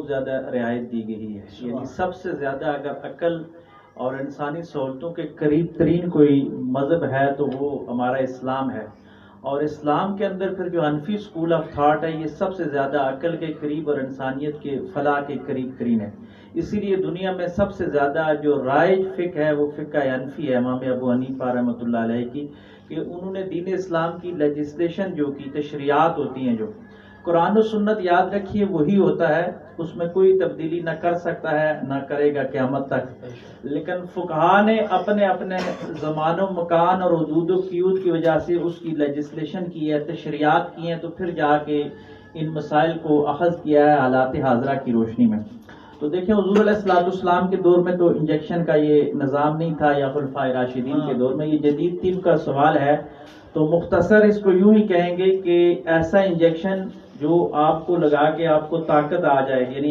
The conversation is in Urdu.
زیادہ رعایت دی گئی ہے، یعنی سب سے زیادہ اگر عقل اور انسانی سہولتوں کے قریب ترین کوئی مذہب ہے تو وہ ہمارا اسلام ہے، اور اسلام کے اندر پھر جو حنفی اسکول آف تھاٹ ہے یہ سب سے زیادہ عقل کے قریب اور انسانیت کے فلاح کے قریب ترین ہے۔ اسی لیے دنیا میں سب سے زیادہ جو رائج فقہ ہے وہ فقہ حنفی ہے، امام ابو حنیفہ رحمۃ اللہ علیہ کی، کہ انہوں نے دین اسلام کی لیجسلیشن جو کی تشریعات ہوتی ہیں، جو قرآن و سنت یاد رکھیے وہی ہوتا ہے، اس میں کوئی تبدیلی نہ کر سکتا ہے نہ کرے گا قیامت تک، لیکن فقہا نے اپنے اپنے زمان و مکان اور حدود و قیود کی وجہ سے اس کی لیجسلیشن کی ہے، تشریعات کی ہیں، تو پھر جا کے ان مسائل کو اخذ کیا ہے حالات حاضرہ کی روشنی میں۔ تو دیکھیں حضور علیہ الصلوۃ والسلام کے دور میں تو انجیکشن کا یہ نظام نہیں تھا، یا خلفائے راشدین کے دور میں، یہ جدید طب کا سوال ہے، تو مختصر اس کو یوں ہی کہیں گے کہ ایسا انجیکشن جو آپ کو لگا کے آپ کو طاقت آ جائے، یعنی